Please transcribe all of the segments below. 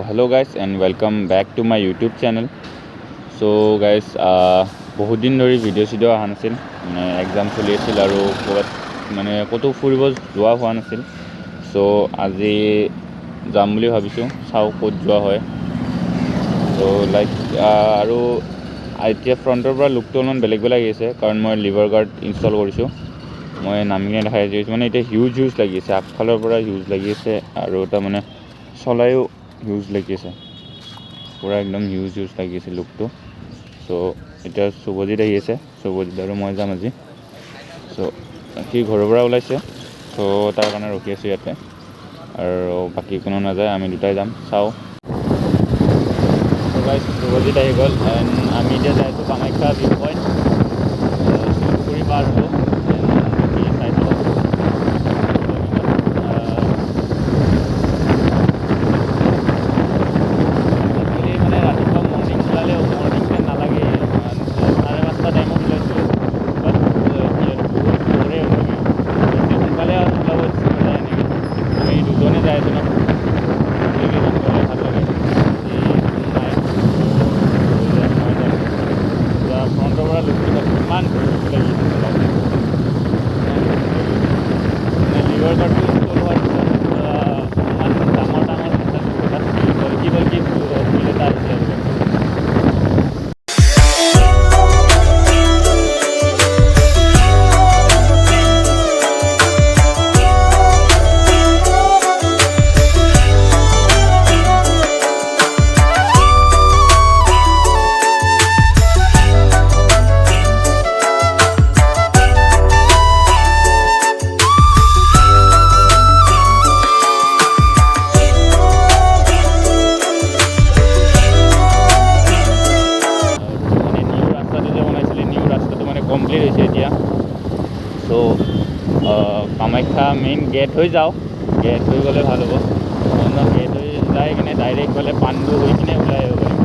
hello guys and welcome back to my YouTube channel. So guys, বহুত দিন ধৰি video' অহা নাছিল, মানে এক্সাম চলি আছিল আৰু মানে ক'তো ফুৰিব যোৱা হোৱা নাছিল। চ' আজি যাম বুলি ভাবিছোঁ, চাওঁ ক'ত যোৱা হয়। চ' লাইক আৰু এতিয়া ফ্ৰণ্টৰ পৰা লুকটো অলপমান বেলেগ আহিছে, কাৰণ মই লিভাৰ গাৰ্ড ইনষ্টল কৰিছোঁ। মই নামি কিনে দেখাই দিছোঁ, মানে এতিয়া হিউজ লাগি আছে, আগফালৰ পৰা হিউজ লাগি আছে আৰু এটা মানে চলায়ো হিউজ লাগি আছে, পূৰা একদম হিউজ লাগি আছে লুকটো। চ' এতিয়া শুভজিত আহি আছে, শুভজিত আৰু মই যাম আজি। চ' সি ঘৰৰ পৰা ওলাইছে, চ' তাৰ কাৰণে ৰখি আছোঁ ইয়াতে, আৰু বাকী কোনো নাযায়, আমি দুটাই যাম। চাওঁ। শুভজিত আহি গ'ল, এণ্ড আমি এতিয়া যাই আছোঁ কামাখ্যা ভিউ পইণ্ট। শিলপুখুৰী পাৰ হ'লোঁ, চাই থাকক। কমপ্লিট হৈছে এতিয়া। চ' কামাখ্যা মেইন গেট হৈ যাওঁ, গেট হৈ গ'লে ভাল হ'ব। গেট হৈ যাই কিনে ডাইৰেক্ট গ'লে পাণ্ডু হৈ কিনে ওলাই আহিব পাৰিম।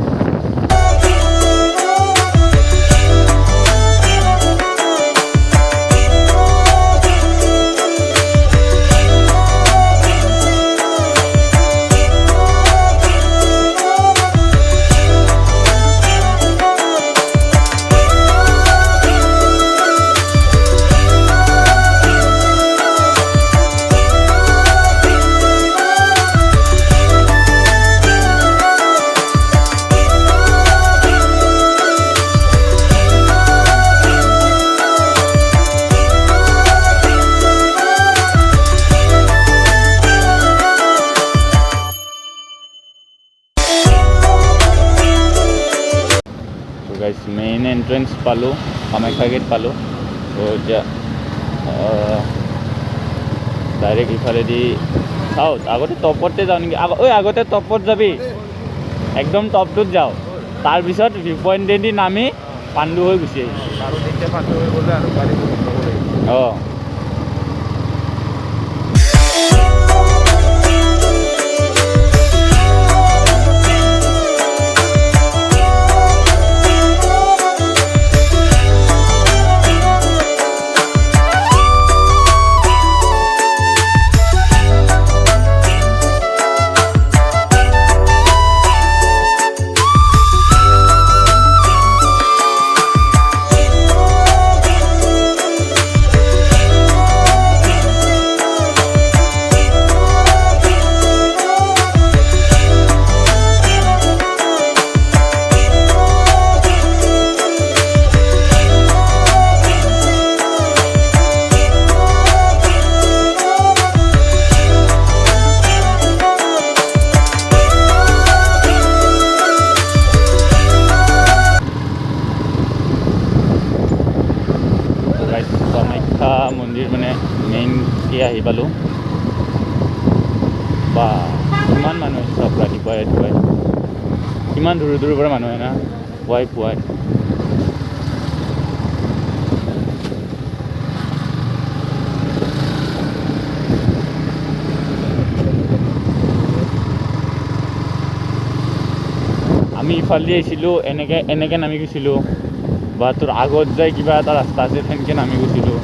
মেইন এন্ট্ৰেন্স পালোঁ, কামাখ্যা গেট পালোঁ। ত' এতিয়া ডাইৰেক্ট ইফালেদি চাওঁ, আগতে টপতে যাওঁ নেকি? আগতে টপত যাবি, একদম টপটোত যাওঁ, তাৰপিছত ভিউ পইণ্টেদি নামি পাণ্ডু হৈ গুচি আহিম। অঁ মন্দিৰ মানে মেইন কি আহি পালোঁ। বা কিমান মানুহ আছে, চব ৰাতিপুৱাই কিমান দূৰৰ পৰা মানুহ আহে না, পুৱাই আমি ইফালে আহিছিলোঁ, এনেকৈ নামি গৈছিলোঁ, বা তোৰ আগত যাই কিবা এটা ৰাস্তা আছে, সেনেকৈ নামি গৈছিলোঁ।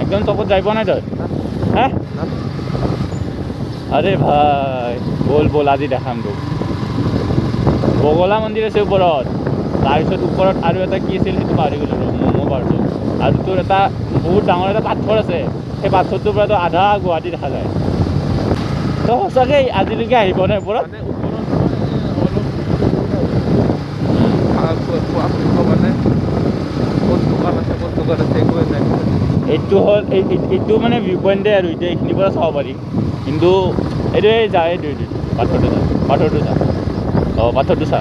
একদম টপত যাই পোৱা নাই তই? হে আৰে ভাই বল বল আজি দেখাম তোক বগলা মন্দিৰ আছে ওপৰত তাৰপিছত ওপৰত আৰু এটা কি আছিল সেইটো পাহৰি গ'লোঁ ম'ম' পাৰটো আৰু তোৰ এটা বহুত ডাঙৰ এটা পাথৰ আছে সেই পাথৰটোৰ পৰাতো আধা গুৱাহাটী দেখা যায় তো সঁচাকৈ আজিলৈকে আহিব নাই ওপৰত এইটো হ'ল এইটো মানে ভিউ পইণ্টে আৰু এতিয়া এইখিনিৰ পৰা চাব পাৰি কিন্তু এইটোৱে যায় এইটো পাথৰটো চা অঁ পাথৰটো চা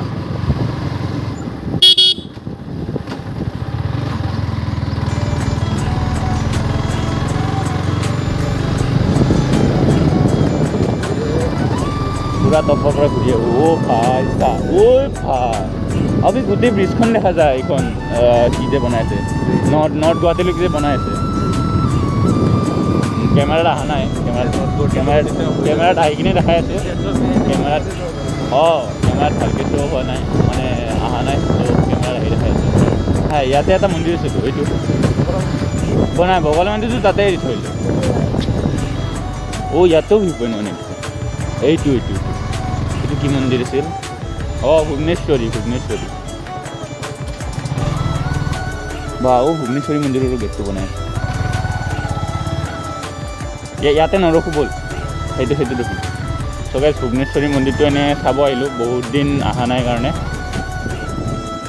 পুৰা টপৰ পৰা ঘূৰি আহোঁ ভাই চা ভাই আমি গোটেই ব্ৰিজখন দেখা যায় এইখন কি যে বনাই আছে নৰ্থ গুৱাহাটীলৈকে যে বনাই আছে কেমেৰাত অহা নাই কেমেৰাত আহি কিনে দেখাই আছোঁ কেমেৰাত কেমেৰাত ভালকৈ শ্ব' হোৱা নাই মানে অহা নাই ত' কেমেৰাত আহি দেখাই আছোঁ হয় ইয়াতে এটা মন্দিৰ আছেতো এইটো বনাই বগলা মন্দিৰটো তাতে এৰি থৈ দিলোঁ ইয়াতেও ভিউ পইণ্ট মানে এইটো কি মন্দিৰ আছিল ভুৱনেশ্বৰী বা ভুৱনেশ্বৰী মন্দিৰৰো গেটটো বনাই আছে ইয়াতে নৰখো ব'ল সেইটো দেখোন চ' গাইছ ভুৱনেশ্বৰী মন্দিৰটো এনেই চাব আহিলোঁ বহুত দিন অহা নাই কাৰণে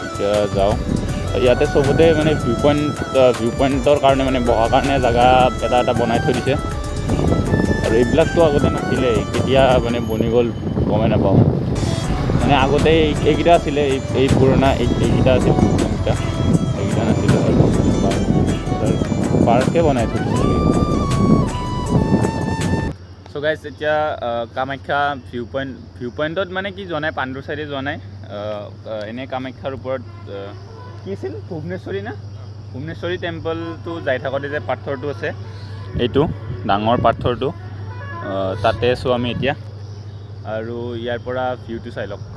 এতিয়া যাওঁ ইয়াতে চবতে মানে ভিউ পইণ্টৰ কাৰণে মানে বহাৰ কাৰণে জেগা এটা বনাই থৈ দিছে আৰু এইবিলাকতো আগতে নাছিলে কেতিয়া মানে বনি গ'ল গমেই নাপাওঁ মানে আগতে এইকেইটা আছিলে এই পুৰণা এইকেইটা আছিল এইকেইটা নাছিলে আৰু পাৰ্কে বনাই থৈ দিছিলে চ' গাইছ এতিয়া কামাখ্যা ভিউ পইণ্টত মানে কি যোৱা নাই পাণ্ডুৰ চাইডে যোৱা নাই এনেই কামাখ্যাৰ ওপৰত কি আছিল ভুৱনেশ্বৰী টেম্পলটো যাই থাকোঁতে যে পাথৰটো আছে এইটো ডাঙৰ পাথৰটো তাতে আছোঁ আমি এতিয়া আৰু ইয়াৰ পৰা ভিউটো চাই লওক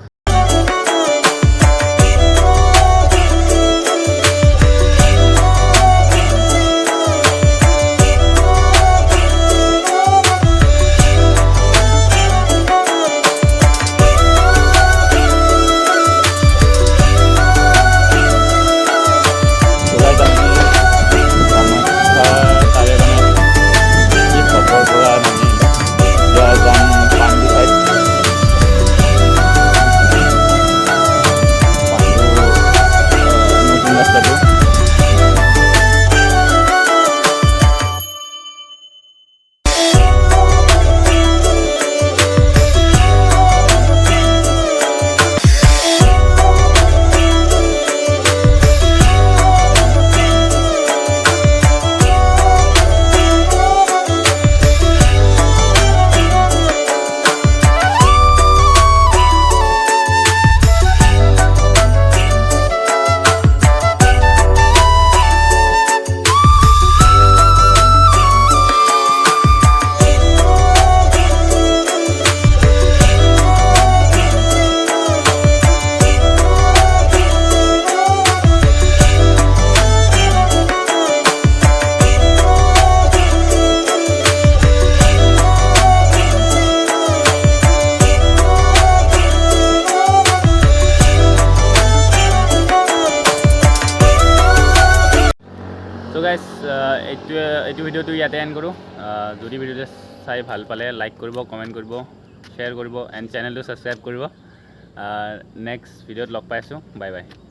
তো গাইজ এইটো ভিডিঅ'টো ইয়াতে এণ্ড কৰোঁ যদি ভিডিঅ'টো চাই ভাল পালে লাইক কৰিব কমেণ্ট কৰিব শ্বেয়াৰ কৰিব এণ্ড চেনেলটো ছাবস্ক্ৰাইব কৰিব নেক্সট ভিডিঅ'ত লগ পাইছোঁ বাই বাই